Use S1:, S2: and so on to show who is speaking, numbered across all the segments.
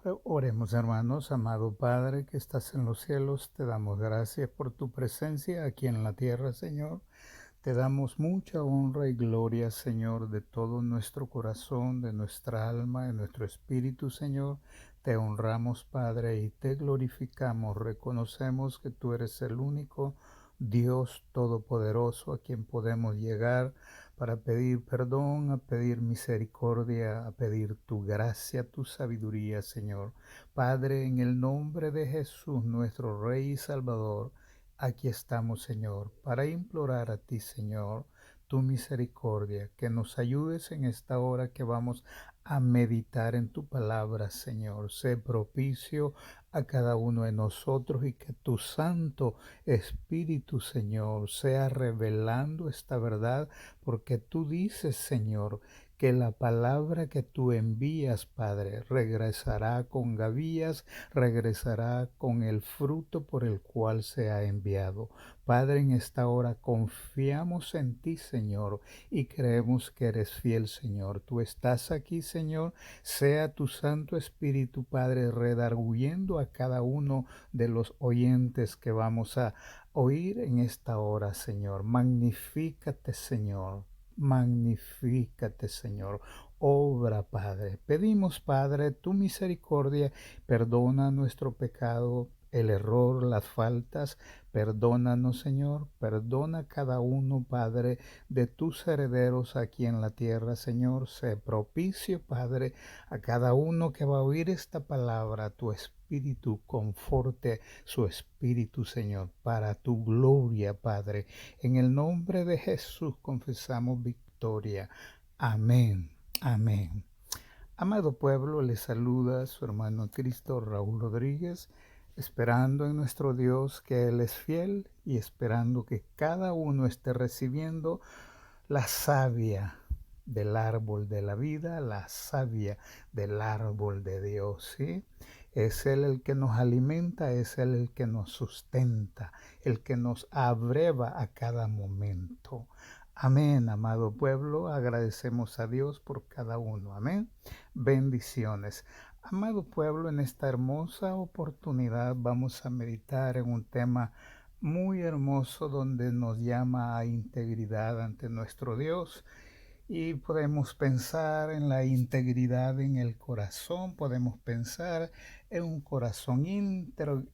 S1: Oremos, hermanos. Amado Padre que estás en los cielos, te damos gracias por tu presencia aquí en la tierra, Señor. Te damos mucha honra y gloria, Señor, de todo nuestro corazón, de nuestra alma, de nuestro espíritu, Señor. Te honramos, Padre, y te glorificamos. Reconocemos que tú eres el único Dios todopoderoso a quien podemos llegar para pedir perdón, a pedir misericordia, a pedir tu gracia, tu sabiduría, Señor. Padre, en el nombre de Jesús, nuestro Rey y Salvador, aquí estamos, Señor, para implorar a ti, Señor, tu misericordia, que nos ayudes en esta hora que vamos a meditar en tu palabra, Señor. Sé propicio a cada uno de nosotros y que tu Santo Espíritu, Señor, sea revelando esta verdad, porque tú dices, Señor, que la palabra que tú envías, Padre, regresará con gavillas, regresará con el fruto por el cual se ha enviado. Padre, en esta hora confiamos en ti, Señor, y creemos que eres fiel, Señor. Tú estás aquí, Señor. Sea tu Santo Espíritu, Padre, redarguyendo a cada uno de los oyentes que vamos a oír en esta hora, Señor. Magnifícate, Señor. Magnifícate, Señor. Obra, Padre. Pedimos, Padre, tu misericordia. Perdona nuestro pecado, el error, las faltas. Perdónanos, Señor. Perdona cada uno, Padre, de tus herederos aquí en la tierra, Señor. Sé propicio, Padre, a cada uno que va a oír esta palabra. Tu espíritu conforte su espíritu, Señor, para tu gloria, Padre. En el nombre de Jesús confesamos victoria. Amén. Amén. Amado pueblo, le saluda su hermano Cristo Raúl Rodríguez, esperando en nuestro Dios que Él es fiel y esperando que cada uno esté recibiendo la savia del árbol de la vida, la savia del árbol de Dios, ¿sí? Es Él el que nos alimenta, es Él el que nos sustenta, el que nos abreva a cada momento. Amén, amado pueblo, agradecemos a Dios por cada uno. Amén. Bendiciones. Amado pueblo, en esta hermosa oportunidad vamos a meditar en un tema muy hermoso donde nos llama a integridad ante nuestro Dios. Y podemos pensar en la integridad en el corazón, podemos pensar en un corazón íntegro,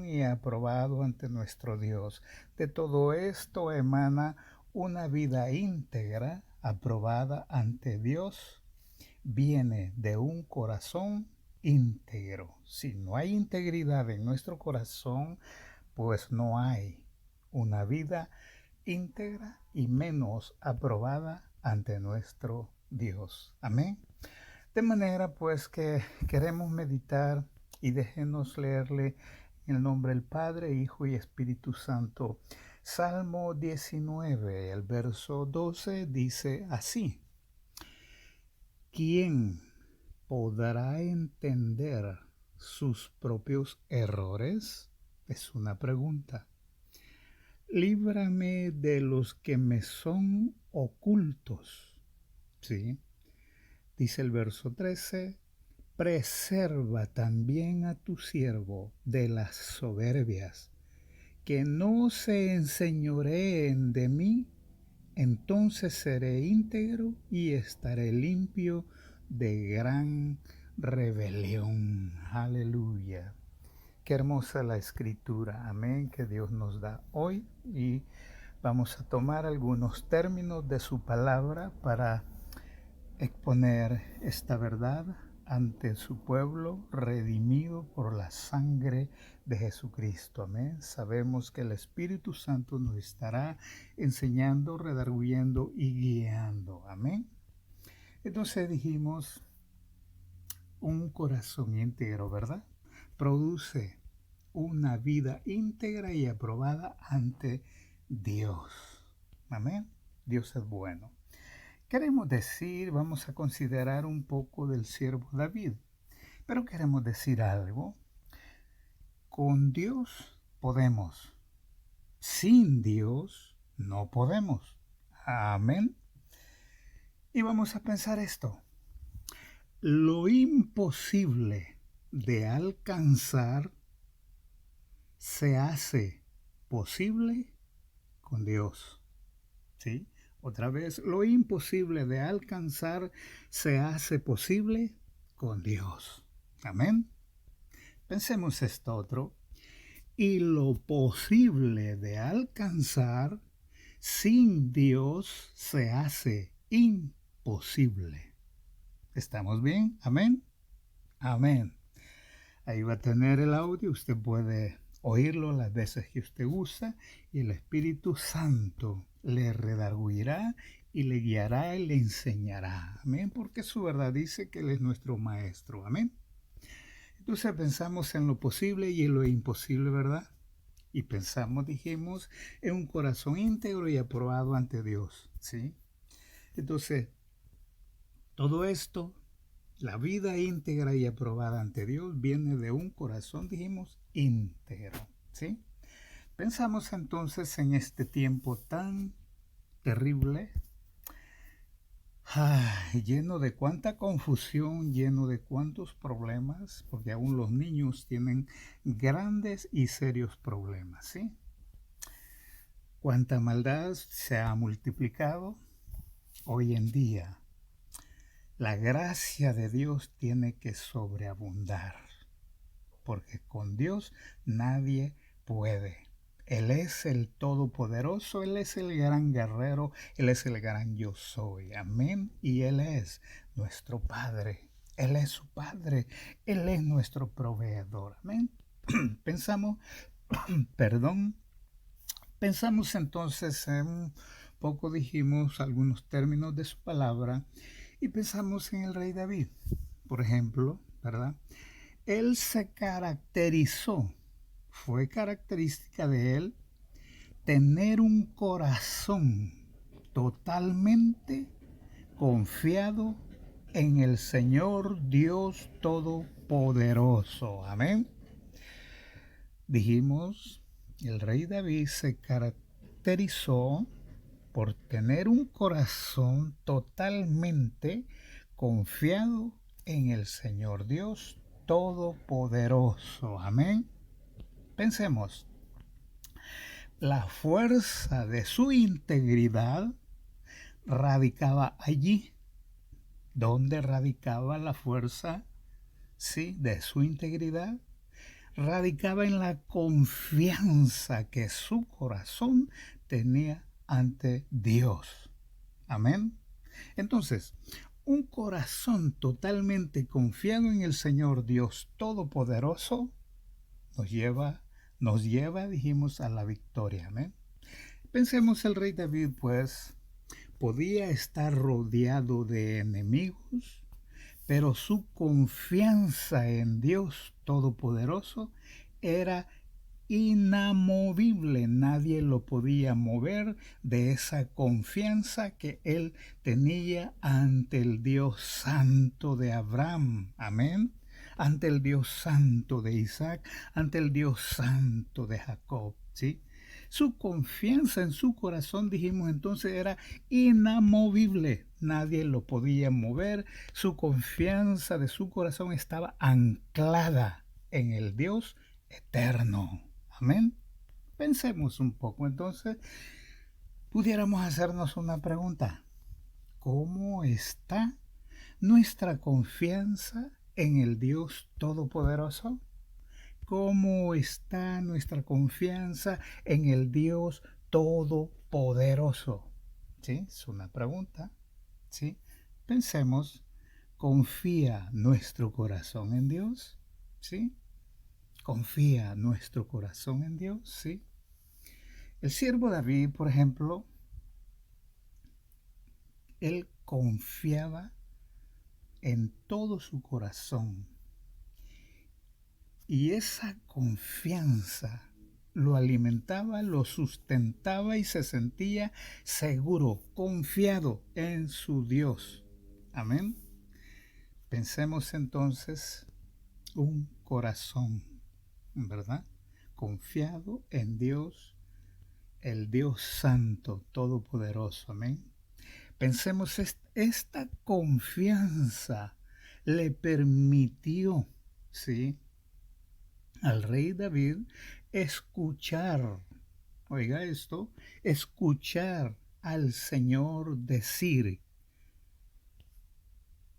S1: y aprobado ante nuestro Dios. De todo esto emana una vida íntegra, aprobada ante Dios, viene de un corazón íntegro. Si no hay integridad en nuestro corazón, pues no hay una vida íntegra y menos aprobada ante nuestro Dios. Amén. De manera pues que queremos meditar y déjenos leerle en el nombre del Padre, Hijo y Espíritu Santo. Salmo 19, el verso 12 dice así: ¿Quién podrá entender sus propios errores? Es una pregunta. Líbrame de los que me son ocultos. ¿Sí? Dice el verso 13, preserva también a tu siervo de las soberbias, que no se enseñoreen de mí, entonces seré íntegro y estaré limpio de gran rebelión. Aleluya. Qué hermosa la escritura, amén, que Dios nos da hoy, y vamos a tomar algunos términos de su palabra para exponer esta verdad ante su pueblo redimido por la sangre de Jesucristo. Amén. Sabemos que el Espíritu Santo nos estará enseñando, redarguyendo y guiando. Amén. Entonces dijimos, un corazón íntegro, ¿verdad? Produce una vida íntegra y aprobada ante Dios. Amén. Dios es bueno. Queremos decir, vamos a considerar un poco del siervo David, pero queremos decir algo. Con Dios podemos, sin Dios no podemos. Amén. Y vamos a pensar esto. Lo imposible de alcanzar se hace posible con Dios. ¿Sí? Otra vez, lo imposible de alcanzar se hace posible con Dios. Amén. Pensemos esto otro. Y lo posible de alcanzar sin Dios se hace imposible. ¿Estamos bien? Amén. Amén. Ahí va a tener el audio, usted puede oírlo las veces que usted gusta y el Espíritu Santo le redarguirá y le guiará y le enseñará. Amén, porque su verdad dice que Él es nuestro Maestro. Amén. Entonces pensamos en lo posible y en lo imposible, ¿verdad? Y pensamos, dijimos, en un corazón íntegro y aprobado ante Dios, ¿sí? Entonces, todo esto, la vida íntegra y aprobada ante Dios, viene de un corazón, dijimos, íntegro, ¿sí? Pensamos entonces en este tiempo tan terrible, lleno de cuánta confusión, lleno de cuántos problemas, porque aún los niños tienen grandes y serios problemas, ¿sí? Cuánta maldad se ha multiplicado hoy en día. La gracia de Dios tiene que sobreabundar, porque con Dios nadie puede. Él es el Todopoderoso, Él es el gran guerrero, Él es el gran yo soy. Amén. Y Él es nuestro Padre. Él es su Padre. Él es nuestro proveedor. Amén. Pensamos, perdón, pensamos entonces en un poco, dijimos algunos términos de su palabra y pensamos en el rey David, por ejemplo, ¿verdad? Él se caracterizó, fue característica de él tener un corazón totalmente confiado en el Señor Dios Todopoderoso. Amén. Dijimos, el rey David se caracterizó por tener un corazón totalmente confiado en el Señor Dios Todopoderoso. Amén. Pensemos, la fuerza de su integridad radicaba allí. ¿Dónde radicaba la fuerza, sí, de su integridad? Radicaba en la confianza que su corazón tenía ante Dios. Amén. Entonces, un corazón totalmente confiado en el Señor Dios Todopoderoso nos lleva, dijimos, a la victoria. Amén. Pensemos, el rey David, pues, podía estar rodeado de enemigos, pero su confianza en Dios Todopoderoso era inamovible. Nadie lo podía mover de esa confianza que él tenía ante el Dios santo de Abraham. Amén. Ante el Dios santo de Isaac, ante el Dios santo de Jacob. ¿Sí? Su confianza en su corazón, dijimos entonces, era inamovible. Nadie lo podía mover. Su confianza de su corazón estaba anclada en el Dios eterno. Amén. Pensemos un poco. Entonces, pudiéramos hacernos una pregunta. ¿Cómo está nuestra confianza en el Dios Todopoderoso? ¿Cómo está nuestra confianza en el Dios Todopoderoso? ¿Sí? Es una pregunta. ¿Sí? Pensemos, ¿confía nuestro corazón en Dios? ¿Sí? ¿Confía nuestro corazón en Dios? ¿Sí? El siervo David, por ejemplo, él confiaba en todo su corazón. Y esa confianza lo alimentaba, lo sustentaba y se sentía seguro, confiado en su Dios. Amén. Pensemos entonces un corazón, ¿verdad? Confiado en Dios, el Dios Santo, Todopoderoso. Amén. Pensemos esta confianza le permitió, ¿sí?, al rey David escuchar, oiga esto, escuchar al Señor decir,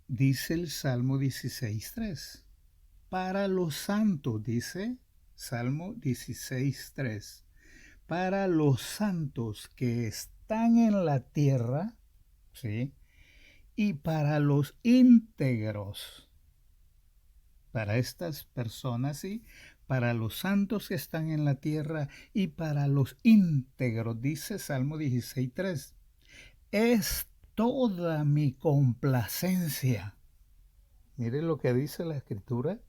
S1: dice el Salmo 16:3, para los santos, dice Salmo 16:3, para los santos que están en la tierra, ¿sí?, y para los íntegros, para estas personas, ¿sí?, para los santos que están en la tierra y para los íntegros, dice Salmo 16:3, es toda mi complacencia. Mire lo que dice la Escritura,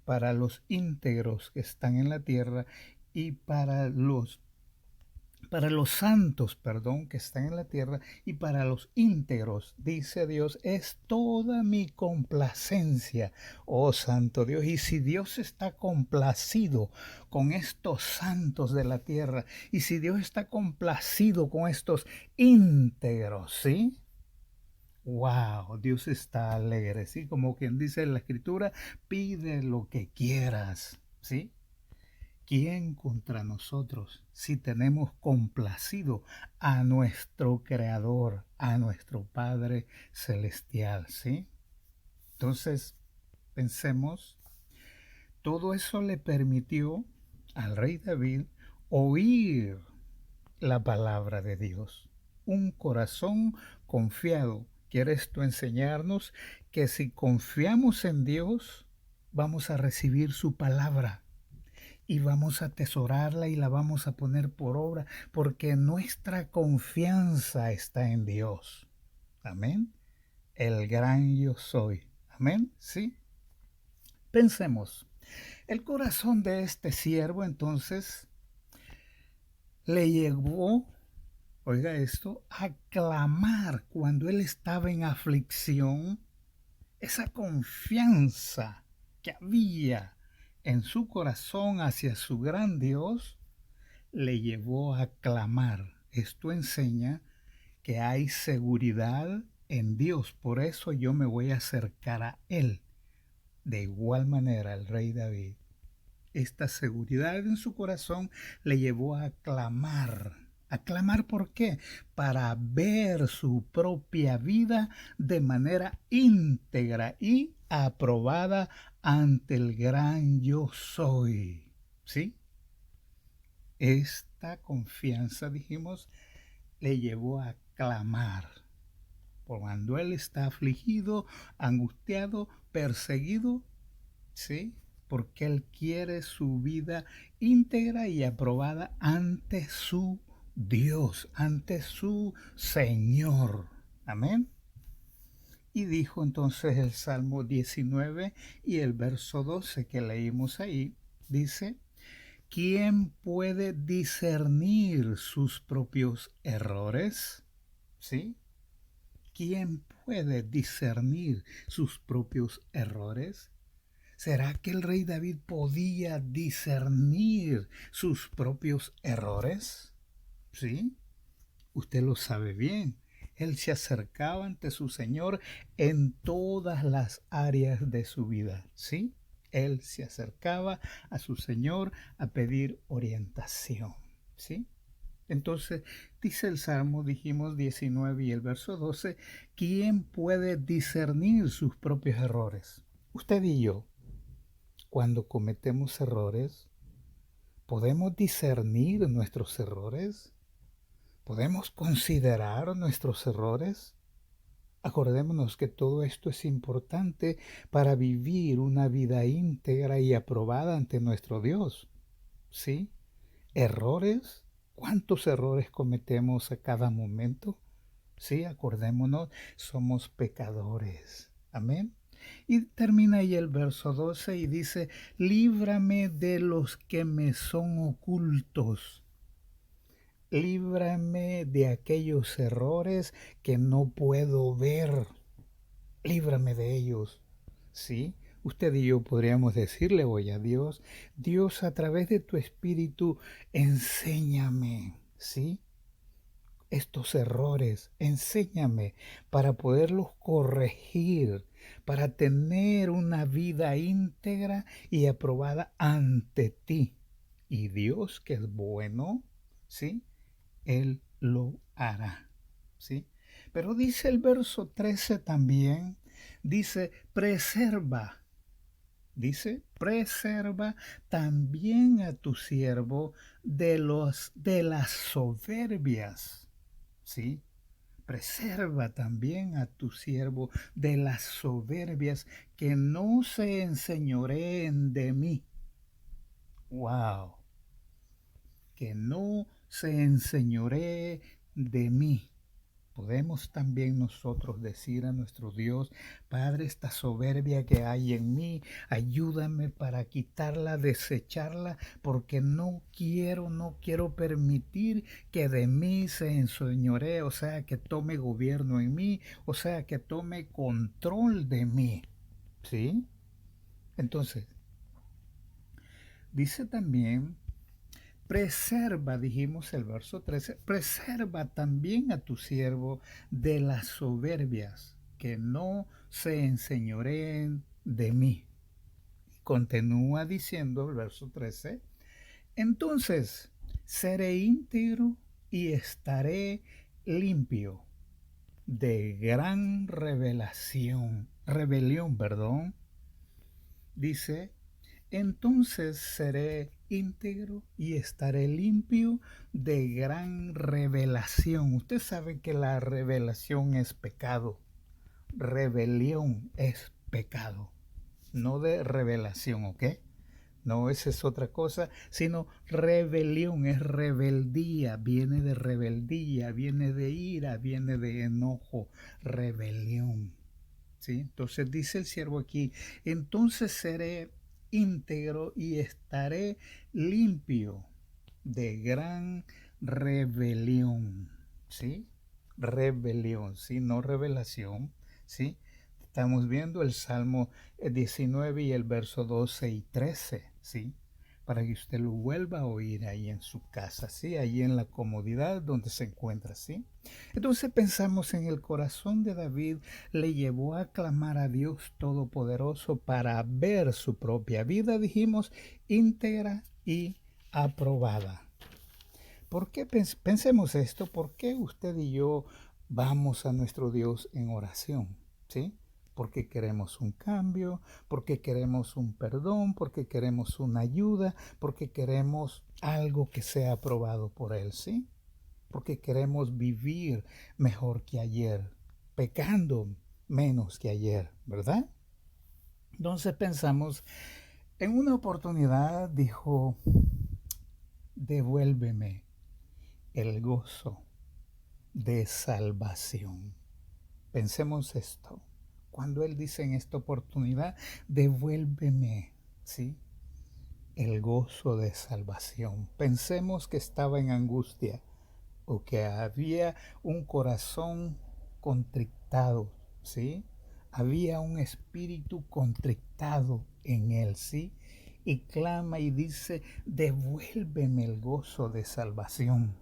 S1: para los íntegros que están en la tierra y para los santos, perdón, que están en la tierra y para los íntegros, dice Dios, es toda mi complacencia, oh Santo Dios. Y si Dios está complacido con estos santos de la tierra y si Dios está complacido con estos íntegros, ¿sí? Wow, Dios está alegre, ¿sí? Como quien dice en la Escritura, pide lo que quieras, ¿sí? ¿Quién contra nosotros si tenemos complacido a nuestro Creador, a nuestro Padre Celestial, ¿sí? Entonces, pensemos, todo eso le permitió al rey David oír la palabra de Dios. Un corazón confiado. ¿Quiere esto enseñarnos que si confiamos en Dios, vamos a recibir su palabra? Y vamos a atesorarla y la vamos a poner por obra, porque nuestra confianza está en Dios. Amén. El gran yo soy. Amén. Sí. Pensemos, el corazón de este siervo entonces le llevó, oiga esto, a clamar cuando él estaba en aflicción. Esa confianza que había en su corazón hacia su gran Dios le llevó a clamar. Esto enseña que hay seguridad en Dios, por eso yo me voy a acercar a Él. De igual manera el rey David, esta seguridad en su corazón le llevó a clamar. ¿A clamar por qué? Para ver su propia vida de manera íntegra y aprobada ante el gran yo soy. ¿Sí? Esta confianza, dijimos, le llevó a clamar. Por cuando él está afligido, angustiado, perseguido, ¿sí? Porque él quiere su vida íntegra y aprobada ante su Dios, ante su Señor. Amén. Y dijo entonces el Salmo 19 y el verso 12 que leímos ahí, dice, ¿quién puede discernir sus propios errores? ¿Sí? ¿Quién puede discernir sus propios errores? ¿Será que el rey David podía discernir sus propios errores? ¿Sí? Usted lo sabe bien. Él se acercaba ante su Señor en todas las áreas de su vida. ¿Sí? Él se acercaba a su Señor a pedir orientación. ¿Sí? Entonces, dice el Salmo, dijimos 19 y el verso 12, ¿quién puede discernir sus propios errores? Usted y yo, cuando cometemos errores, ¿podemos discernir nuestros errores? ¿Podemos considerar nuestros errores? Acordémonos que todo esto es importante para vivir una vida íntegra y aprobada ante nuestro Dios. ¿Sí? ¿Errores? ¿Cuántos errores cometemos a cada momento? Sí, acordémonos, somos pecadores. Amén. Y termina ahí el verso 12 y dice, líbrame de los que me son ocultos. Líbrame de aquellos errores que no puedo ver. Líbrame de ellos. ¿Sí? Usted y yo podríamos decirle hoy a Dios, Dios, a través de tu Espíritu, enséñame, ¿sí? Estos errores, enséñame para poderlos corregir, para tener una vida íntegra y aprobada ante ti. Y Dios, que es bueno, ¿sí? Él lo hará, ¿sí? Pero dice el verso 13 también, preserva también a tu siervo de las soberbias, ¿sí? Preserva también a tu siervo de las soberbias, que no se enseñoreen de mí. Wow. Que no se enseñoree de mí. Podemos también nosotros decir a nuestro Dios: Padre, esta soberbia que hay en mí, ayúdame para quitarla, desecharla, porque no quiero permitir que de mí se enseñoree, o sea, que tome gobierno en mí, o sea, que tome control de mí. ¿Sí? Entonces, dice también: preserva, dijimos el verso 13, preserva también a tu siervo de las soberbias, que no se enseñoreen de mí. Continúa diciendo el verso 13, entonces seré íntegro y estaré limpio de gran rebelión, dice, entonces seré íntegro y estaré limpio de gran revelación. Usted sabe que la revelación es pecado. Rebelión es pecado. No de revelación, ¿ok? No, esa es otra cosa, sino rebelión, es rebeldía, viene de ira, viene de enojo, rebelión. ¿Sí? Entonces dice el siervo aquí, entonces seré íntegro y estaré limpio de gran rebelión. ¿Sí? Rebelión, ¿sí? No revelación, ¿sí? Estamos viendo el Salmo 19 y el verso 12 y 13, ¿sí? Para que usted lo vuelva a oír ahí en su casa, ¿sí? Ahí en la comodidad donde se encuentra, ¿sí? Entonces pensamos en el corazón de David, le llevó a clamar a Dios Todopoderoso para ver su propia vida, dijimos, íntegra y aprobada. ¿Por qué pensemos esto? ¿Por qué usted y yo vamos a nuestro Dios en oración? ¿Sí? Porque queremos un cambio, porque queremos un perdón, porque queremos una ayuda, porque queremos algo que sea aprobado por Él, ¿sí? Porque queremos vivir mejor que ayer, pecando menos que ayer, ¿verdad? Entonces pensamos, en una oportunidad dijo, devuélveme el gozo de salvación. Pensemos esto. Cuando Él dice en esta oportunidad, devuélveme, ¿sí? El gozo de salvación. Pensemos que estaba en angustia o que había un corazón contrictado, ¿sí? Había un espíritu contrictado en él, ¿sí? Y clama y dice, devuélveme el gozo de salvación,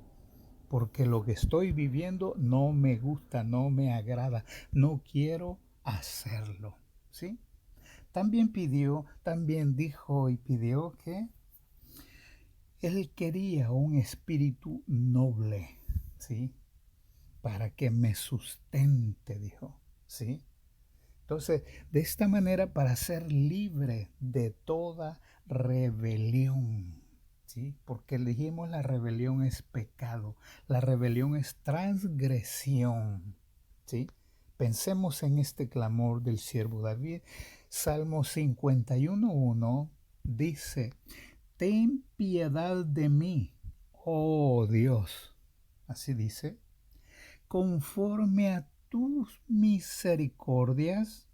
S1: porque lo que estoy viviendo no me gusta, no me agrada, no quiero hacerlo, ¿sí? También dijo y pidió que él quería un espíritu noble, ¿sí? Para que me sustente, dijo, ¿sí? Entonces, de esta manera, para ser libre de toda rebelión, ¿sí? Porque dijimos la rebelión es pecado, la rebelión es transgresión, ¿sí? Pensemos en este clamor del siervo David. Salmo 51:1 dice, ten piedad de mí, oh Dios, así dice, conforme a tus misericordias,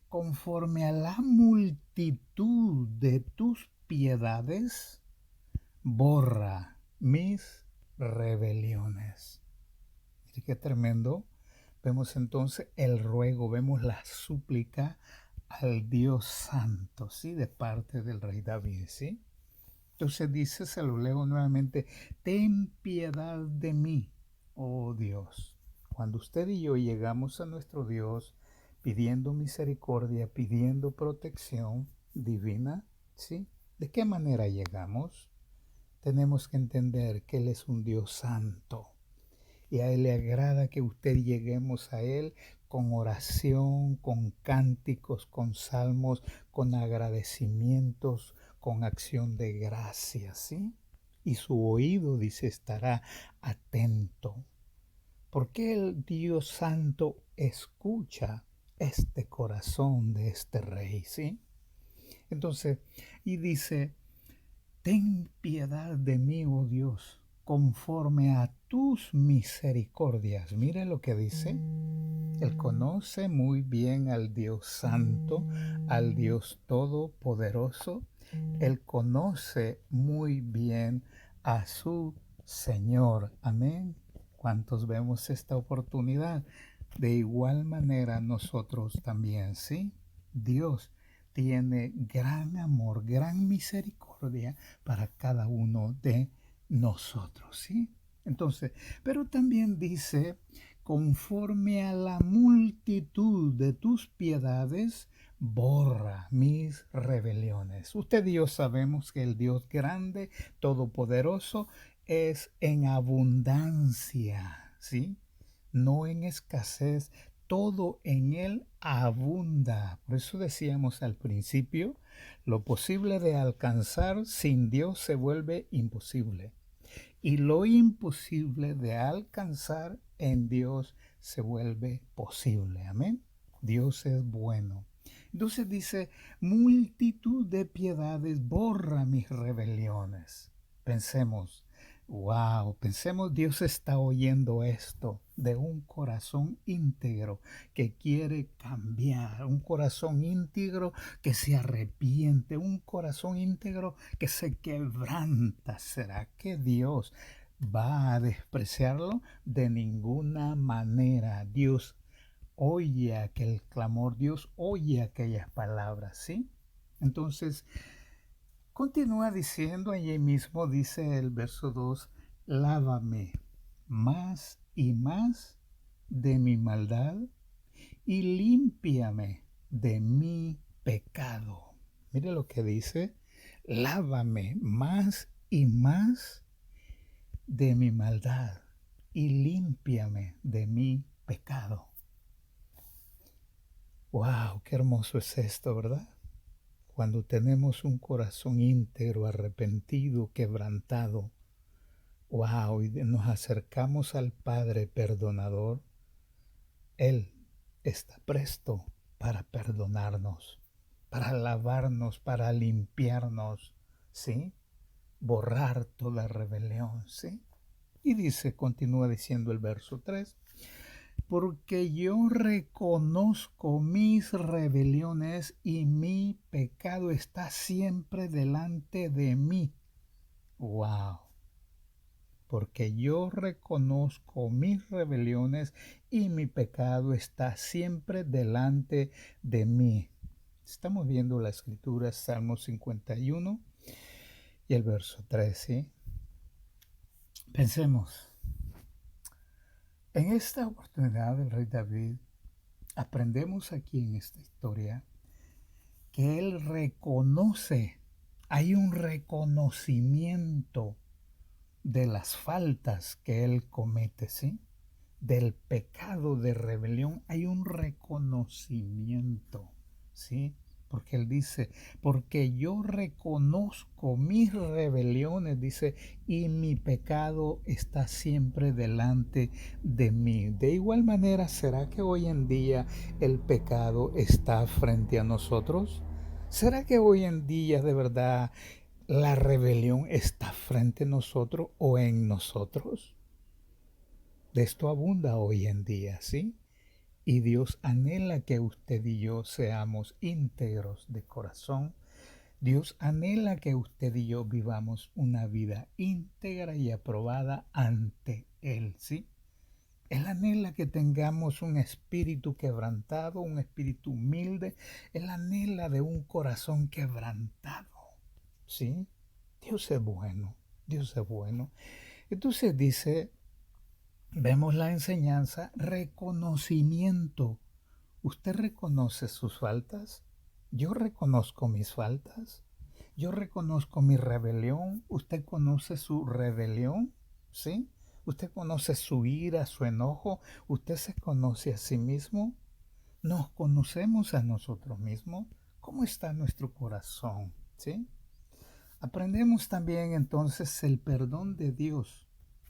S1: conforme a la multitud de tus piedades, borra mis rebeliones. Mire qué tremendo. Vemos entonces el ruego, vemos la súplica al Dios Santo, ¿sí? De parte del rey David, ¿sí? Entonces dice, se lo leo nuevamente, ten piedad de mí, oh Dios. Cuando usted y yo llegamos a nuestro Dios, pidiendo misericordia, pidiendo protección divina, ¿sí? ¿De qué manera llegamos? Tenemos que entender que Él es un Dios santo y a Él le agrada que usted lleguemos a Él con oración, con cánticos, con salmos, con agradecimientos, con acción de gracias, ¿sí? Y su oído, dice, estará atento. Porque el Dios Santo escucha este corazón de este rey, ¿sí? Entonces, y dice, ten piedad de mí, oh Dios, conforme a tus misericordias. Mire lo que dice. Él conoce muy bien al Dios Santo, al Dios Todopoderoso. Él conoce muy bien a su Señor. Amén. ¿Cuántos vemos esta oportunidad? De igual manera nosotros también, ¿sí? Dios tiene gran amor, gran misericordia para cada uno de nosotros, ¿sí? Entonces, pero también dice, conforme a la multitud de tus piedades, borra mis rebeliones. Usted y yo sabemos que el Dios grande, todopoderoso, es en abundancia, ¿sí? No en escasez, todo en Él abunda. Por eso decíamos al principio, lo posible de alcanzar sin Dios se vuelve imposible. Y lo imposible de alcanzar en Dios se vuelve posible. Amén. Dios es bueno. Entonces dice, multitud de piedades borra mis rebeliones. Pensemos, wow, pensemos, Dios está oyendo esto de un corazón íntegro que quiere cambiar, un corazón íntegro que se arrepiente, un corazón íntegro que se quebranta. ¿Será que Dios va a despreciarlo? De ninguna manera. Dios oye aquel clamor, Dios oye aquellas palabras, ¿sí? Entonces, continúa diciendo, allí mismo dice el verso 2, lávame más y más de mi maldad y límpiame de mi pecado. Mire lo que dice, lávame más y más de mi maldad y límpiame de mi pecado. Wow, qué hermoso es esto, ¿verdad? Cuando tenemos un corazón íntegro, arrepentido, quebrantado, wow, y nos acercamos al Padre perdonador, Él está presto para perdonarnos, para lavarnos, para limpiarnos, ¿sí? Borrar toda rebelión, ¿sí? Y dice, continúa diciendo el verso 3, porque yo reconozco mis rebeliones y mi pecado está siempre delante de mí. Wow. Porque yo reconozco mis rebeliones y mi pecado está siempre delante de mí. Estamos viendo la escritura, Salmo 51 y el verso 3, ¿sí? Pensemos. En esta oportunidad del rey David, aprendemos aquí en esta historia que él reconoce, hay un reconocimiento de las faltas que él comete, ¿sí? Del pecado de rebelión, hay un reconocimiento, ¿sí? Porque él dice, porque yo reconozco mis rebeliones, dice, y mi pecado está siempre delante de mí. De igual manera, ¿será que hoy en día el pecado está frente a nosotros? ¿Será que hoy en día de verdad la rebelión está frente a nosotros o en nosotros? De esto abunda hoy en día, ¿sí? Y Dios anhela que usted y yo seamos íntegros de corazón. Dios anhela que usted y yo vivamos una vida íntegra y aprobada ante Él, ¿sí? Él anhela que tengamos un espíritu quebrantado, un espíritu humilde. Él anhela de un corazón quebrantado, ¿sí? Dios es bueno, Dios es bueno. Entonces dice, vemos la enseñanza, reconocimiento. ¿Usted reconoce sus faltas? Yo reconozco mis faltas. Yo reconozco mi rebelión. ¿Usted conoce su rebelión? ¿Sí? ¿Usted conoce su ira, su enojo? ¿Usted se conoce a sí mismo? ¿Nos conocemos a nosotros mismos? ¿Cómo está nuestro corazón? ¿Sí? Aprendemos también entonces el perdón de Dios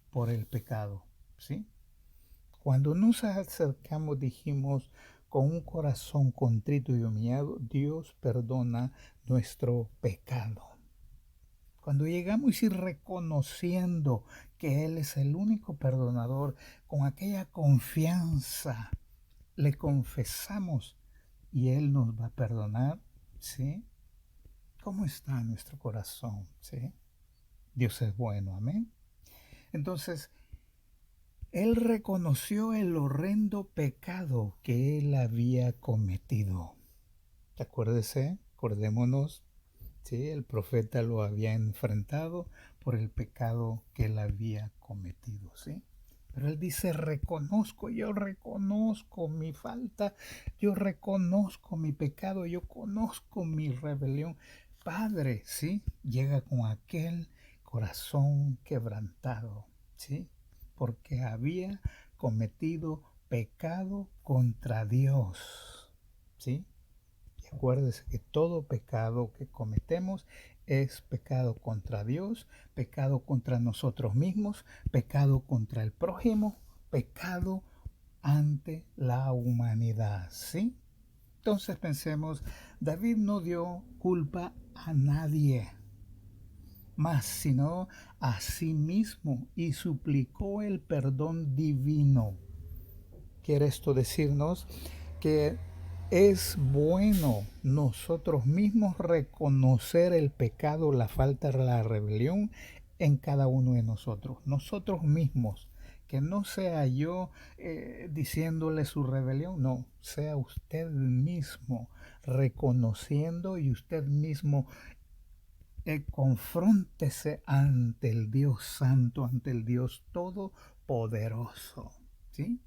S1: por el pecado. ¿Sí? Cuando nos acercamos, dijimos, con un corazón contrito y humillado, Dios perdona nuestro pecado. Cuando llegamos y reconociendo que Él es el único perdonador, con aquella confianza le confesamos y Él nos va a perdonar, ¿sí? ¿Cómo está nuestro corazón? ¿Sí? Dios es bueno, amén. Entonces, Él reconoció el horrendo pecado que Él había cometido. Acordémonos, ¿sí? El profeta lo había enfrentado por el pecado que Él había cometido, ¿sí? Pero Él dice, yo reconozco mi falta, yo reconozco mi pecado, yo conozco mi rebelión. Padre, ¿sí? Llega con aquel corazón quebrantado, ¿sí? Porque había cometido pecado contra Dios, ¿sí? Y acuérdese que todo pecado que cometemos es pecado contra Dios, pecado contra nosotros mismos, pecado contra el prójimo, pecado ante la humanidad, ¿sí? Entonces pensemos, David no dio culpa a nadie más, sino a sí mismo y suplicó el perdón divino. Quiere esto decirnos que es bueno nosotros mismos reconocer el pecado, la falta, la rebelión en cada uno de nosotros. Nosotros mismos. Que no sea yo diciéndole su rebelión, no, sea usted mismo reconociendo y usted mismo confróntese ante el Dios Santo, ante el Dios Todopoderoso, ¿sí?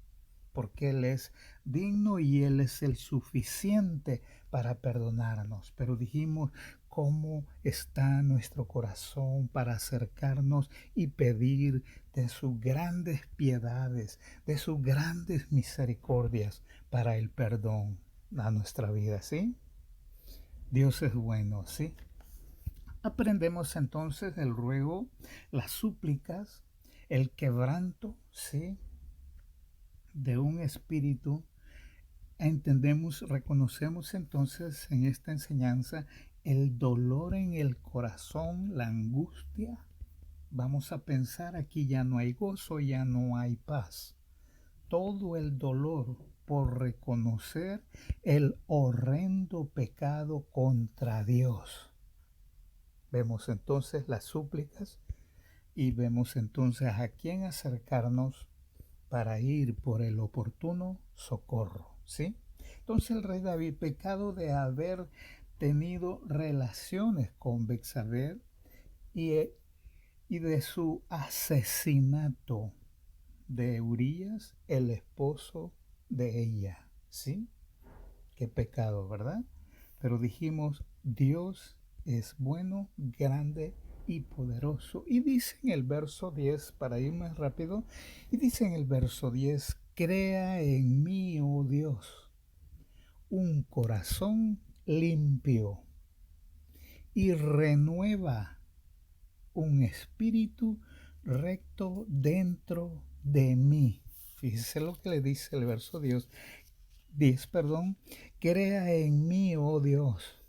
S1: Porque Él es digno y Él es el suficiente para perdonarnos. Pero dijimos cómo está nuestro corazón para acercarnos y pedir de sus grandes piedades, de sus grandes misericordias para el perdón a nuestra vida, ¿sí? Dios es bueno, ¿sí? Aprendemos entonces el ruego, las súplicas, el quebranto, ¿sí? De un espíritu. Entendemos, reconocemos entonces en esta enseñanza el dolor en el corazón, la angustia. Vamos a pensar aquí ya no hay gozo, ya no hay paz. Todo el dolor por reconocer el horrendo pecado contra Dios. Vemos entonces las súplicas y vemos entonces a quién acercarnos para ir por el oportuno socorro, ¿sí? Entonces el rey David, pecado de haber tenido relaciones con Betsabé y, y de su asesinato de Urías, el esposo de ella, ¿sí? Qué pecado, ¿verdad? Pero dijimos, Dios es bueno, grande y poderoso. Y dice en el verso 10, para ir más rápido, y dice en el verso 10, crea en mí, oh Dios, un corazón limpio y renueva un espíritu recto dentro de mí. Fíjese lo que le dice el verso 10, crea en mí, oh Dios.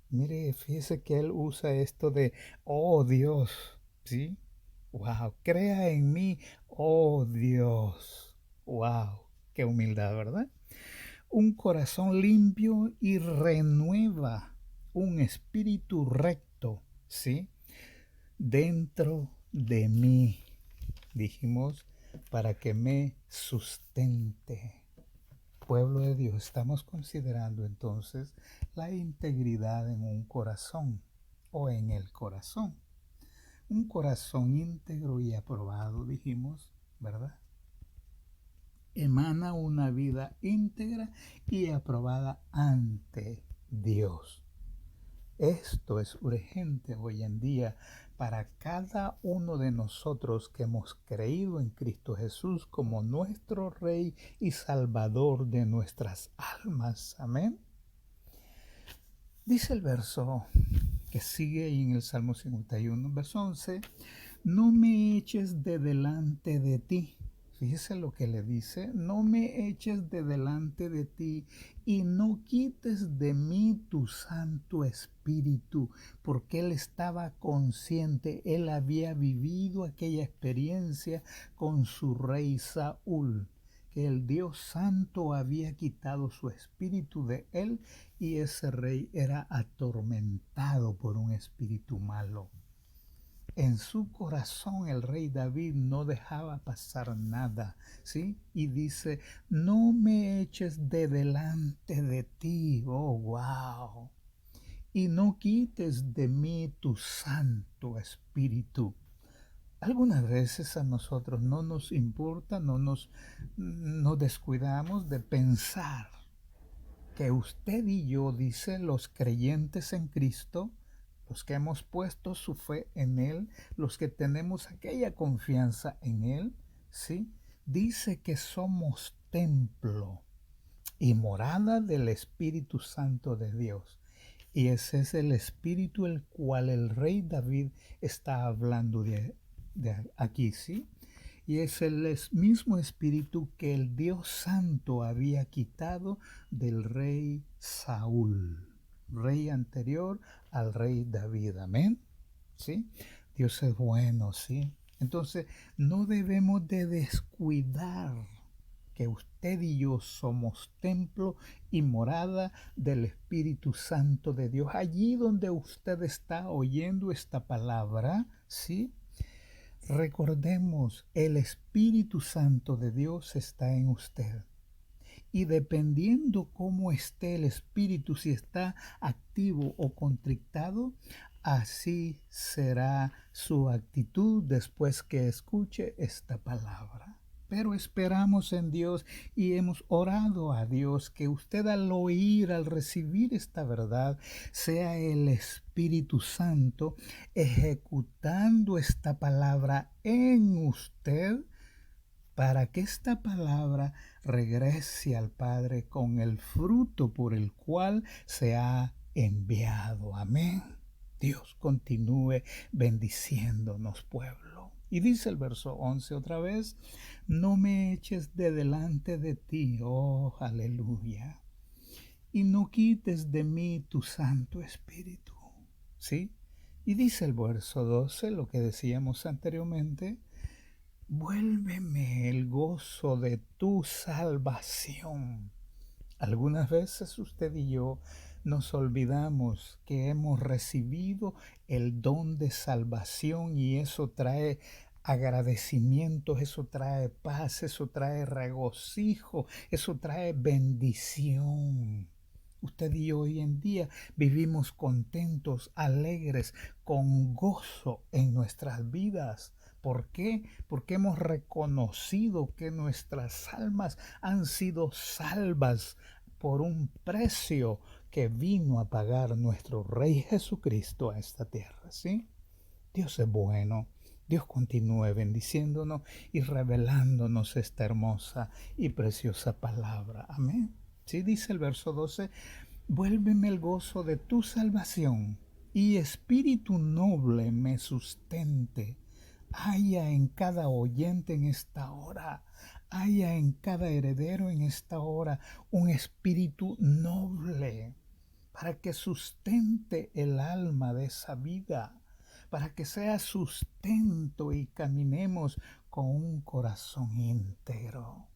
S1: Mire, fíjese que él usa esto de, oh Dios, ¿sí? Wow, crea en mí, oh Dios. Wow, qué humildad, ¿verdad? Un corazón limpio y renueva un espíritu recto, ¿sí? Dentro de mí, dijimos, para que me sustente. Pueblo de Dios, estamos considerando entonces la integridad en un corazón o en el corazón. Un corazón íntegro y aprobado, dijimos, ¿verdad? emana una vida íntegra y aprobada ante Dios. Esto es urgente hoy en día para cada uno de nosotros que hemos creído en Cristo Jesús como nuestro Rey y Salvador de nuestras almas. Amén. Dice el verso que sigue ahí en el Salmo 51, verso 11, no me eches de delante de ti. Fíjese lo que le dice, no me eches de delante de ti y no quites de mí tu Santo Espíritu, porque él estaba consciente, él había vivido aquella experiencia con su rey Saúl, que el Dios Santo había quitado su espíritu de él y ese rey era atormentado por un espíritu malo. En su corazón el rey David no dejaba pasar nada, ¿sí? Y dice, no me eches de delante de ti, oh, wow, y no quites de mí tu Santo Espíritu. Algunas veces a nosotros no nos importa, nos descuidamos de pensar que usted y yo, dice, los creyentes en Cristo, los que hemos puesto su fe en Él, los que tenemos aquella confianza en Él, ¿sí? Dice que somos templo y morada del Espíritu Santo de Dios. Y ese es el Espíritu el cual el rey David está hablando de aquí, ¿sí? Y es el mismo espíritu que el Dios Santo había quitado del rey Saúl, rey anterior al rey David. Amén. ¿Sí? Dios es bueno, ¿sí? Entonces, no debemos de descuidar que usted y yo somos templo y morada del Espíritu Santo de Dios. Allí donde usted está oyendo esta palabra, ¿sí? Recordemos, el Espíritu Santo de Dios está en usted. Y dependiendo cómo esté el Espíritu, si está activo o contrictado, así será su actitud después que escuche esta palabra. Pero esperamos en Dios y hemos orado a Dios que usted al oír, al recibir esta verdad, sea el Espíritu Santo ejecutando esta palabra en usted para que esta palabra regrese al Padre con el fruto por el cual se ha enviado. Amén. Dios continúe bendiciéndonos, pueblo. Y dice el verso 11 otra vez, no me eches de delante de ti, oh, aleluya, y no quites de mí tu Santo Espíritu. ¿Sí? Y dice el verso 12, lo que decíamos anteriormente, vuélveme el gozo de tu salvación. Algunas veces usted y yo nos olvidamos que hemos recibido el don de salvación y eso trae agradecimiento, eso trae paz, eso trae regocijo, eso trae bendición. Usted y yo hoy en día vivimos contentos, alegres, con gozo en nuestras vidas. ¿Por qué? Porque hemos reconocido que nuestras almas han sido salvas por un precio que vino a pagar nuestro Rey Jesucristo a esta tierra, ¿sí? Dios es bueno. Dios continúe bendiciéndonos y revelándonos esta hermosa y preciosa palabra. Amén. Sí, dice el verso 12, vuélveme el gozo de tu salvación y espíritu noble me sustente. Haya en cada oyente en esta hora, haya en cada heredero en esta hora un espíritu noble para que sustente el alma de esa vida, para que sea sustento y caminemos con un corazón íntegro.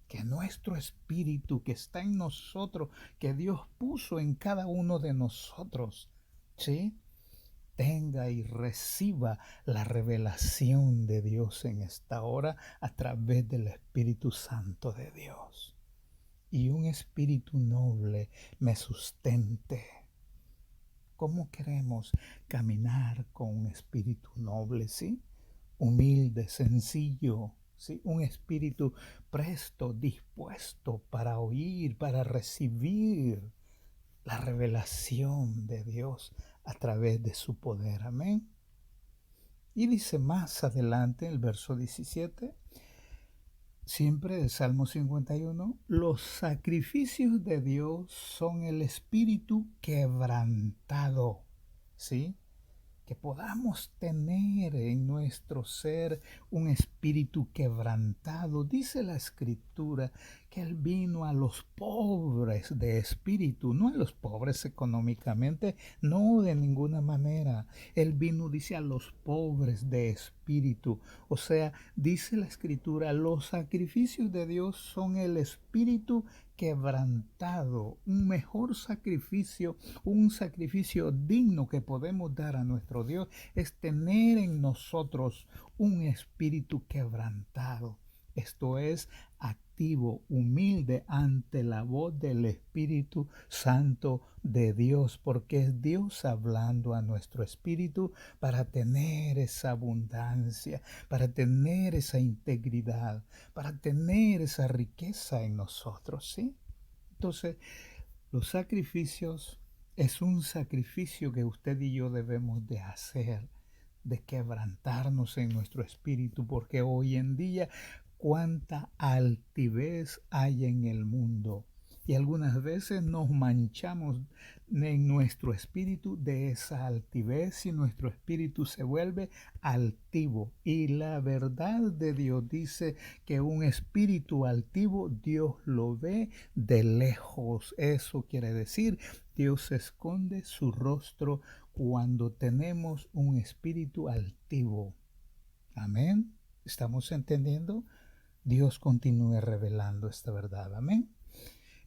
S1: Que nuestro espíritu que está en nosotros, que Dios puso en cada uno de nosotros, ¿sí?, tenga y reciba la revelación de Dios en esta hora a través del Espíritu Santo de Dios. Y un espíritu noble me sustente. ¿Cómo queremos caminar con un espíritu noble, sí? Humilde, sencillo, ¿sí? Un espíritu presto, dispuesto para oír, para recibir la revelación de Dios a través de su poder. Amén. Y dice más adelante, el verso 17, siempre del Salmo 51, los sacrificios de Dios son el espíritu quebrantado, ¿sí? Que podamos tener en nuestro ser un espíritu quebrantado. Dice la Escritura que Él vino a los pobres de espíritu, no a los pobres económicamente, no de ninguna manera. Él vino, dice, a los pobres de espíritu. O sea, dice la Escritura, los sacrificios de Dios son el espíritu quebrantado, un mejor sacrificio, un sacrificio digno que podemos dar a nuestro Dios es tener en nosotros un espíritu quebrantado. Esto es activo, humilde ante la voz del Espíritu Santo de Dios, porque es Dios hablando a nuestro espíritu para tener esa abundancia, para tener esa integridad, para tener esa riqueza en nosotros, ¿sí? Entonces, los sacrificios es un sacrificio que usted y yo debemos de hacer, de quebrantarnos en nuestro espíritu, porque hoy en día cuánta altivez hay en el mundo. Y algunas veces nos manchamos en nuestro espíritu de esa altivez y nuestro espíritu se vuelve altivo. Y la verdad de Dios dice que un espíritu altivo Dios lo ve de lejos. Eso quiere decir, Dios esconde su rostro cuando tenemos un espíritu altivo. Amén. ¿Estamos entendiendo? Dios continúe revelando esta verdad. Amén.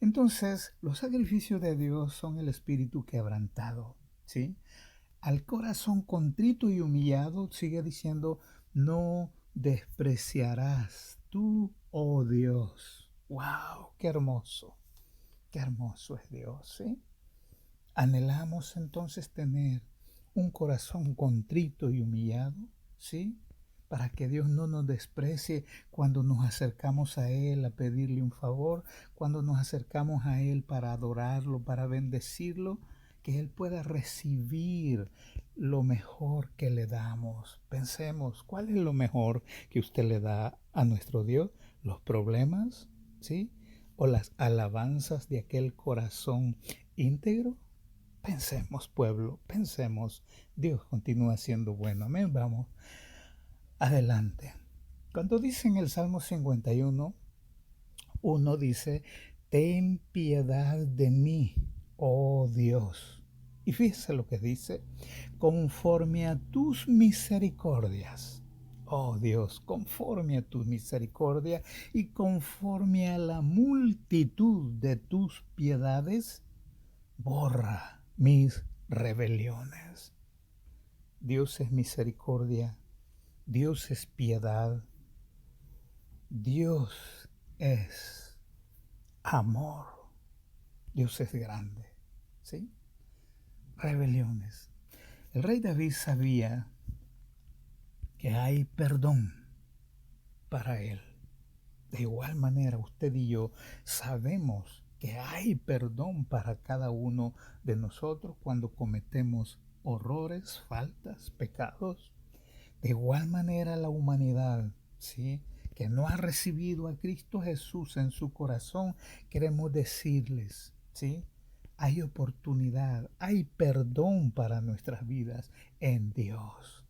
S1: Entonces, los sacrificios de Dios son el espíritu quebrantado, ¿sí? Al corazón contrito y humillado, sigue diciendo, no despreciarás tú, oh Dios. ¡Wow! Qué hermoso es Dios, ¿sí? Anhelamos entonces tener un corazón contrito y humillado, ¿sí? Para que Dios no nos desprecie cuando nos acercamos a Él a pedirle un favor, cuando nos acercamos a Él para adorarlo, para bendecirlo, que Él pueda recibir lo mejor que le damos. Pensemos, ¿cuál es lo mejor que usted le da a nuestro Dios? ¿Los problemas? ¿Sí? ¿O las alabanzas de aquel corazón íntegro? Pensemos, pueblo, pensemos. Dios continúa siendo bueno. Amén. Vamos adelante. Cuando dice en el Salmo 51, uno dice, ten piedad de mí, oh Dios. Y fíjese lo que dice, conforme a tus misericordias. Oh Dios, conforme a tus misericordias y conforme a la multitud de tus piedades, borra mis rebeliones. Dios es misericordia, Dios es piedad, Dios es amor, Dios es grande, ¿sí? Rebeliones. El rey David sabía que hay perdón para él. De igual manera, usted y yo sabemos que hay perdón para cada uno de nosotros cuando cometemos horrores, faltas, pecados. De igual manera la humanidad, ¿sí?, que no ha recibido a Cristo Jesús en su corazón, queremos decirles, ¿sí?, hay oportunidad, hay perdón para nuestras vidas en Dios.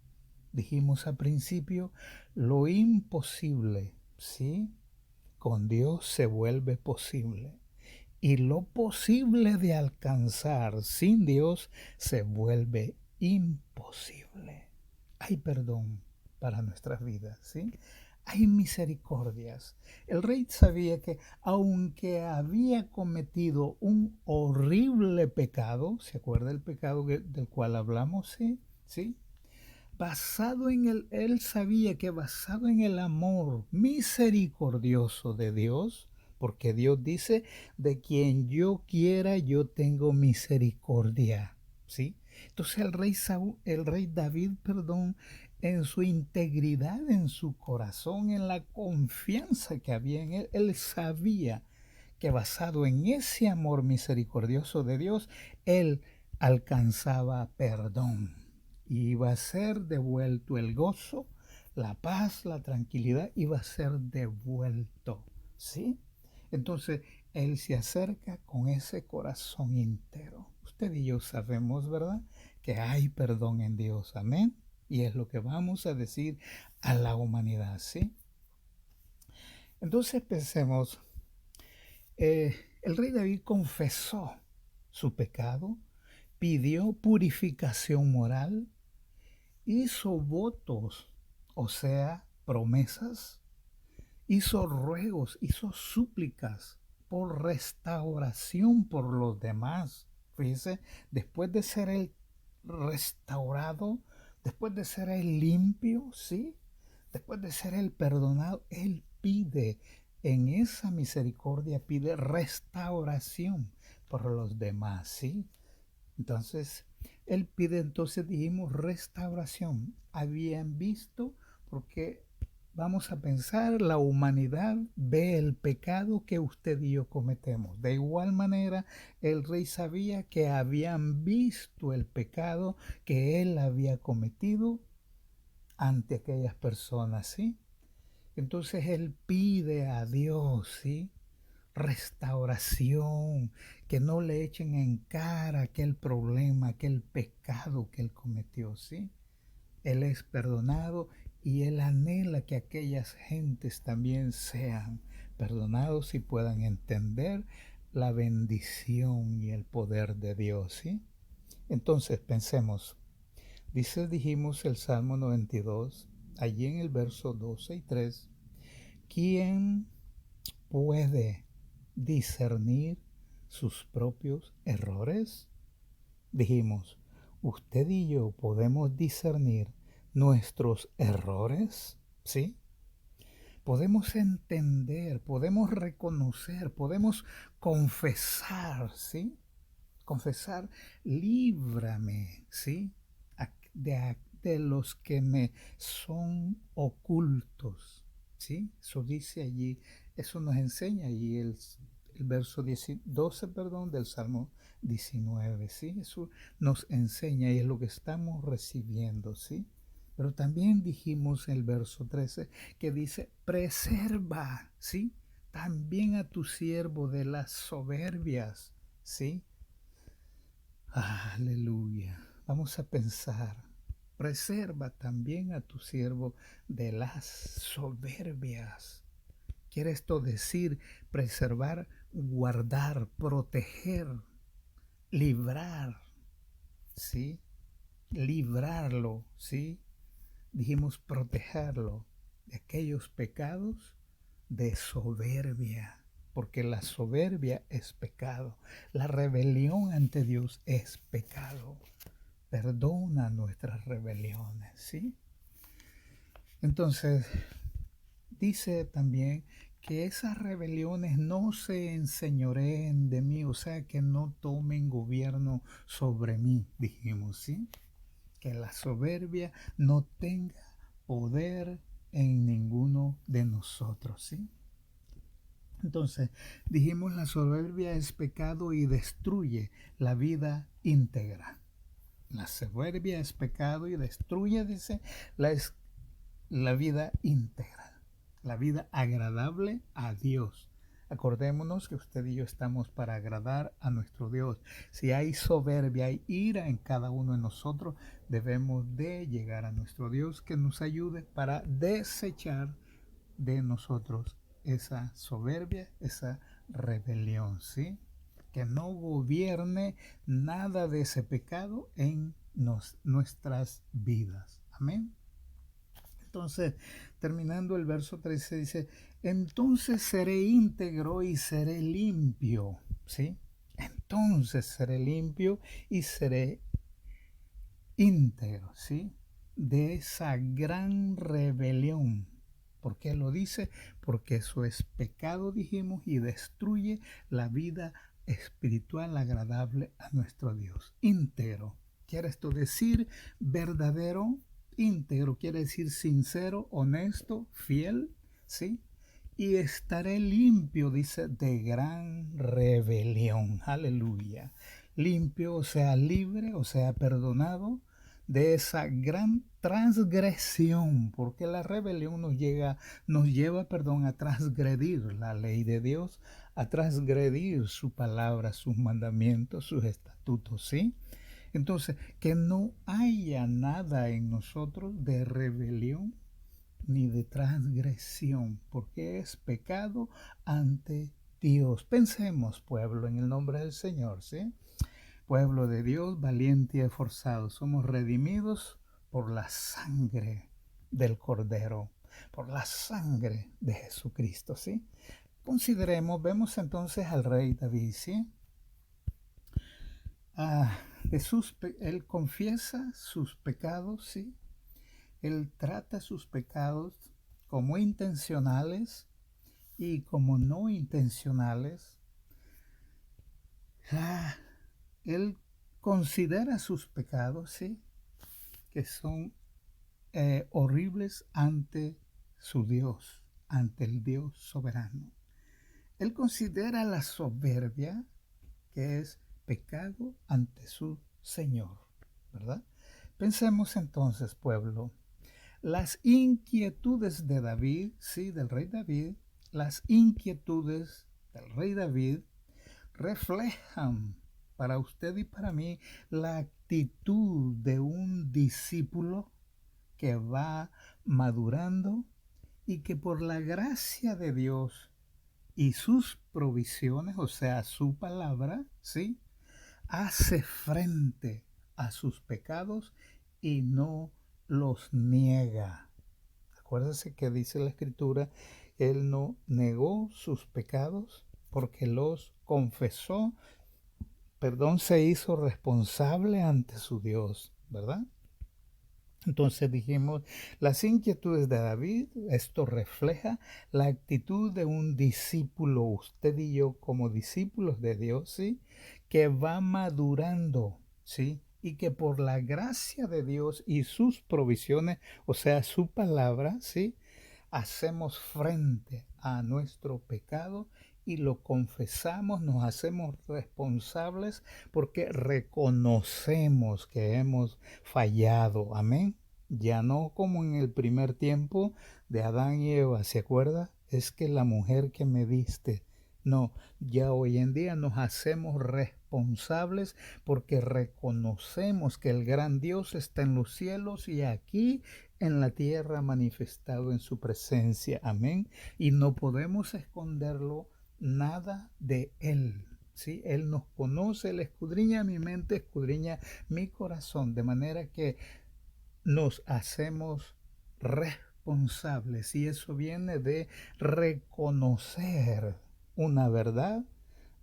S1: Dijimos al principio, lo imposible, ¿sí?, con Dios se vuelve posible. Y lo posible de alcanzar sin Dios se vuelve imposible. Hay perdón para nuestras vidas, ¿sí? Hay misericordias. El rey sabía que aunque había cometido un horrible pecado, ¿se acuerda el pecado del cual hablamos? Sí, sí. Él sabía que basado en el amor misericordioso de Dios, porque Dios dice, de quien yo quiera yo tengo misericordia. ¿sí? Entonces el rey David, perdón, en su integridad, en su corazón, en la confianza que había en él sabía que basado en ese amor misericordioso de Dios, él alcanzaba perdón y iba a ser devuelto el gozo, la paz, la tranquilidad, iba a ser devuelto, ¿sí? Entonces, él se acerca con ese corazón íntegro. Usted y yo sabemos, ¿verdad?, que hay perdón en Dios, amén. Y es lo que vamos a decir a la humanidad, ¿sí? Entonces pensemos, el rey David confesó su pecado, pidió purificación moral, hizo votos, o sea, promesas, hizo ruegos, hizo súplicas por restauración por los demás. Fíjese, después de ser él restaurado, después de ser él limpio, ¿sí? Después de ser él perdonado, él pide, en esa misericordia, pide restauración por los demás, ¿sí? Entonces, él pide, entonces dijimos, restauración. Habían visto, porque vamos a pensar, la humanidad ve el pecado que usted y yo cometemos. De igual manera, el rey sabía que habían visto el pecado que él había cometido ante aquellas personas, ¿sí? Entonces él pide a Dios, ¿sí?, restauración, que no le echen en cara aquel problema, aquel pecado que él cometió, ¿sí? Él es perdonado y él anhela que aquellas gentes también sean perdonados y puedan entender la bendición y el poder de Dios, ¿sí? Entonces pensemos, dijimos el Salmo 92, allí en el verso 12 y 3, ¿quién puede discernir sus propios errores? Dijimos, usted y yo podemos discernir nuestros errores, ¿sí? Podemos entender, podemos reconocer, podemos confesar, ¿sí? Confesar, líbrame, ¿sí? De los que me son ocultos, ¿sí? Eso dice allí, eso nos enseña allí el verso 12, perdón, del Salmo 19, ¿sí? Eso nos enseña y es lo que estamos recibiendo, ¿sí? Pero también dijimos en el verso 13 que dice, preserva, ¿sí? También a tu siervo de las soberbias, ¿sí? Aleluya. Vamos a pensar. Preserva también a tu siervo de las soberbias. Quiere esto decir preservar, guardar, proteger, librar, ¿sí? Librarlo, ¿sí? Dijimos protegerlo de aquellos pecados de soberbia, porque la soberbia es pecado, la rebelión ante Dios es pecado. Perdona nuestras rebeliones, ¿sí? Entonces, dice también que esas rebeliones no se enseñoreen de mí, o sea, que no tomen gobierno sobre mí, dijimos, ¿sí? Que la soberbia no tenga poder en ninguno de nosotros, ¿sí? Entonces, dijimos la soberbia es pecado y destruye la vida íntegra. La soberbia es pecado y destruye, dice, la vida íntegra, la vida agradable a Dios. Acordémonos que usted y yo estamos para agradar a nuestro Dios. Si hay soberbia, hay ira en cada uno de nosotros, debemos de llegar a nuestro Dios que nos ayude para desechar de nosotros esa soberbia, esa rebelión, ¿sí? Que no gobierne nada de ese pecado en nuestras vidas. Amén. Entonces, terminando el verso 13 dice, entonces seré íntegro y seré limpio, ¿sí? Entonces seré limpio y seré íntegro, ¿sí? De esa gran rebelión. ¿Por qué lo dice? Porque eso es pecado, dijimos, y destruye la vida espiritual agradable a nuestro Dios. Íntegro. ¿Quiere esto decir verdadero? Íntegro quiere decir sincero, honesto, fiel, ¿sí? Y estaré limpio, dice, de gran rebelión. Aleluya. Limpio, o sea, libre, o sea, perdonado de esa gran transgresión, porque la rebelión nos lleva, perdón, a transgredir la ley de Dios, a transgredir su palabra, sus mandamientos, sus estatutos, ¿sí? Entonces, que no haya nada en nosotros de rebelión ni de transgresión, porque es pecado ante Dios. Pensemos, pueblo, en el nombre del Señor, ¿sí? Pueblo de Dios, valiente y esforzado, somos redimidos por la sangre del Cordero, por la sangre de Jesucristo, ¿sí? Consideremos, vemos entonces al rey David, ¿sí? Él confiesa sus pecados, ¿sí? Él trata sus pecados como intencionales y como no intencionales. Él considera sus pecados, ¿sí? Que son horribles ante su Dios, ante el Dios soberano. Él considera la soberbia, que es pecado ante su Señor, ¿verdad? Pensemos entonces, pueblo, las inquietudes de David, sí, del rey David, las inquietudes del rey David reflejan para usted y para mí la actitud de un discípulo que va madurando y que por la gracia de Dios y sus provisiones, o sea, su palabra, ¿sí? Hace frente a sus pecados y no los niega. Acuérdese que dice la Escritura, él no negó sus pecados porque los confesó, perdón, se hizo responsable ante su Dios, ¿verdad? Entonces dijimos, las inquietudes de David, esto refleja la actitud de un discípulo, usted y yo como discípulos de Dios, ¿sí? Que va madurando, ¿sí? Y que por la gracia de Dios y sus provisiones, o sea, su palabra, ¿sí? Hacemos frente a nuestro pecado y lo confesamos, nos hacemos responsables porque reconocemos que hemos fallado. Amén. Ya no como en el primer tiempo de Adán y Eva, ¿se acuerda? Es que la mujer que me diste. No, ya hoy en día nos hacemos responsables porque reconocemos que el gran Dios está en los cielos y aquí en la tierra manifestado en su presencia. Amén. Y no podemos esconderlo nada de Él. ¿Sí? Él nos conoce, Él escudriña mi mente, escudriña mi corazón, de manera que nos hacemos responsables. Y eso viene de reconocer una verdad,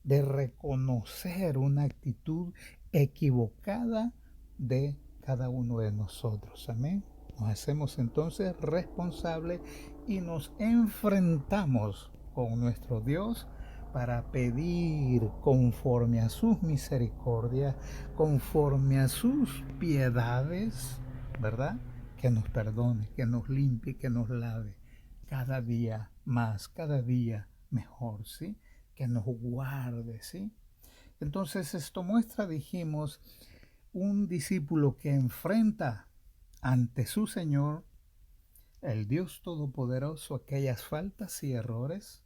S1: de reconocer una actitud equivocada de cada uno de nosotros. Amén. Nos hacemos entonces responsables y nos enfrentamos con nuestro Dios para pedir conforme a sus misericordias, conforme a sus piedades, ¿verdad? Que nos perdone, que nos limpie, que nos lave cada día más, cada día mejor, ¿sí? Que nos guarde, ¿sí? Entonces esto muestra, dijimos, un discípulo que enfrenta ante su Señor, el Dios Todopoderoso, aquellas faltas y errores,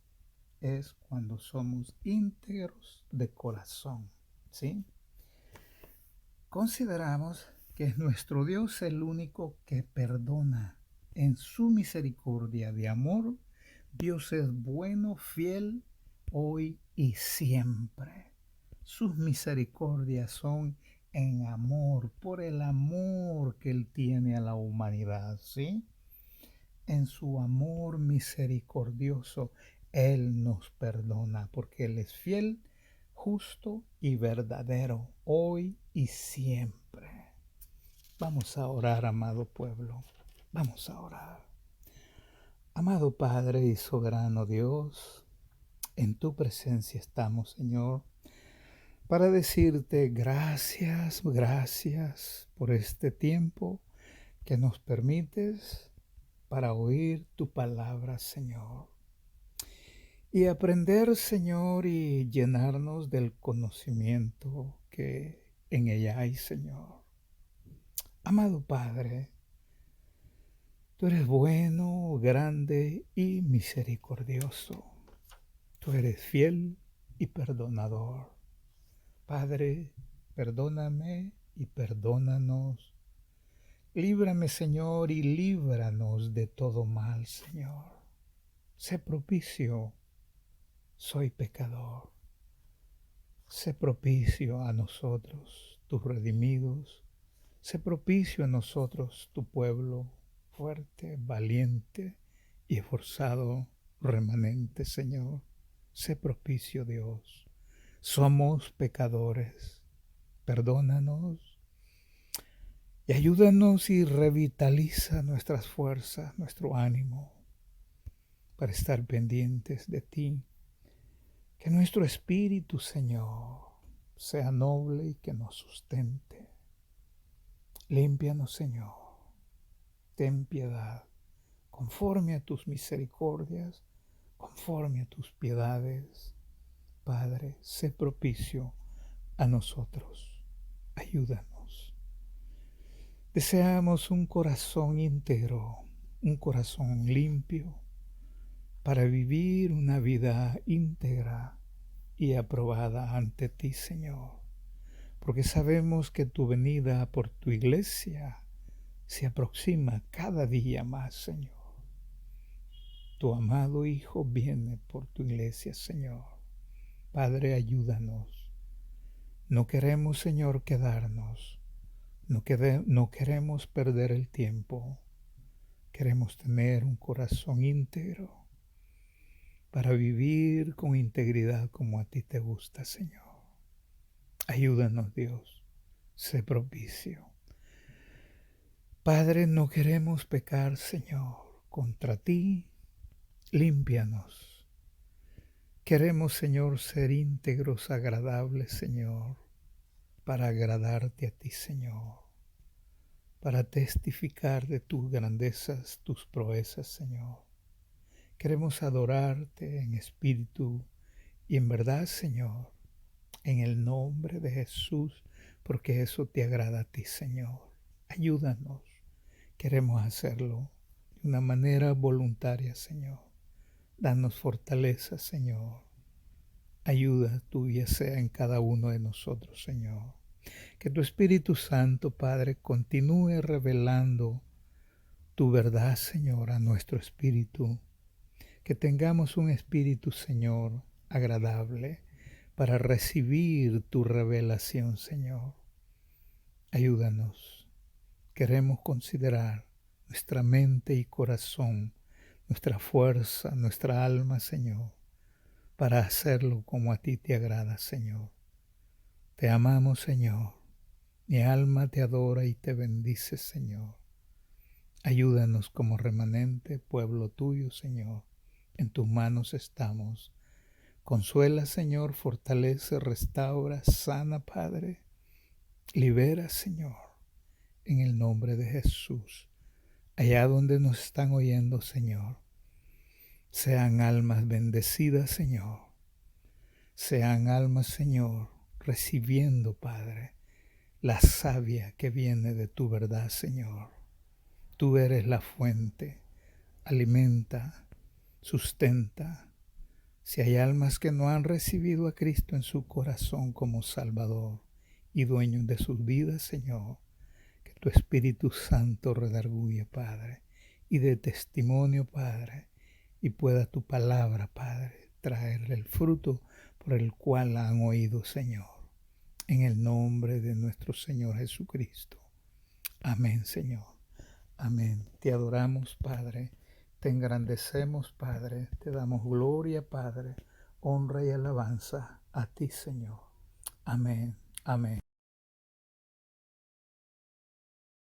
S1: es cuando somos íntegros de corazón, ¿sí? Consideramos que nuestro Dios es el único que perdona. En su misericordia de amor, Dios es bueno, fiel, hoy y siempre. Sus misericordias son en amor, por el amor que Él tiene a la humanidad, ¿sí? En su amor misericordioso, Él nos perdona, porque Él es fiel, justo y verdadero, hoy y siempre. Vamos a orar, amado pueblo. Vamos a orar. Amado Padre y soberano Dios, en tu presencia estamos, Señor, para decirte gracias, gracias por este tiempo que nos permites para oír tu palabra, Señor. Y aprender, Señor, y llenarnos del conocimiento que en ella hay, Señor. Amado Padre, tú eres bueno, grande y misericordioso. Tú eres fiel y perdonador. Padre, perdóname y perdónanos. Líbrame, Señor, y líbranos de todo mal, Señor. Sé propicio, soy pecador. Sé propicio a nosotros, tus redimidos. Sé propicio a nosotros, tu pueblo, fuerte, valiente y esforzado remanente, Señor. Sé propicio, Dios. Somos pecadores. Perdónanos y ayúdanos y revitaliza nuestras fuerzas, nuestro ánimo para estar pendientes de ti. Que nuestro espíritu, Señor, sea noble y que nos sustente. Límpianos, Señor. Ten piedad, conforme a tus misericordias, conforme a tus piedades. Padre, sé propicio a nosotros. Ayúdanos. Deseamos un corazón íntegro, un corazón limpio, para vivir una vida íntegra y aprobada ante ti, Señor. Porque sabemos que tu venida por tu iglesia se aproxima cada día más, Señor. Tu amado Hijo viene por tu iglesia, Señor. Padre, ayúdanos. No queremos, Señor, quedarnos. No queremos perder el tiempo. Queremos tener un corazón íntegro para vivir con integridad como a ti te gusta, Señor. Ayúdanos, Dios. Sé propicio. Padre, no queremos pecar, Señor, contra ti. Límpianos. Queremos, Señor, ser íntegros, agradables, Señor, para agradarte a ti, Señor, para testificar de tus grandezas, tus proezas, Señor. Queremos adorarte en espíritu y en verdad, Señor, en el nombre de Jesús, porque eso te agrada a ti, Señor. Ayúdanos. Queremos hacerlo de una manera voluntaria, Señor. Danos fortaleza, Señor. Ayuda tuya sea en cada uno de nosotros, Señor. Que tu Espíritu Santo, Padre, continúe revelando tu verdad, Señor, a nuestro espíritu. Que tengamos un espíritu, Señor, agradable para recibir tu revelación, Señor. Ayúdanos. Queremos considerar nuestra mente y corazón, nuestra fuerza, nuestra alma, Señor, para hacerlo como a ti te agrada, Señor. Te amamos, Señor. Mi alma te adora y te bendice, Señor. Ayúdanos como remanente, pueblo tuyo, Señor. En tus manos estamos. Consuela, Señor, fortalece, restaura, sana, Padre. Libera, Señor, en el nombre de Jesús. Allá donde nos están oyendo, Señor, sean almas bendecidas, Señor. Sean almas, Señor, recibiendo, Padre, la savia que viene de tu verdad, Señor. Tú eres la fuente, alimenta, sustenta. Si hay almas que no han recibido a Cristo en su corazón como Salvador y dueño de sus vidas, Señor, que tu Espíritu Santo redarguye, Padre, y de testimonio, Padre, y pueda tu palabra, Padre, traer el fruto por el cual la han oído, Señor. En el nombre de nuestro Señor Jesucristo. Amén, Señor. Amén. Te adoramos, Padre. Te engrandecemos, Padre. Te damos gloria, Padre. Honra y alabanza a ti, Señor. Amén. Amén.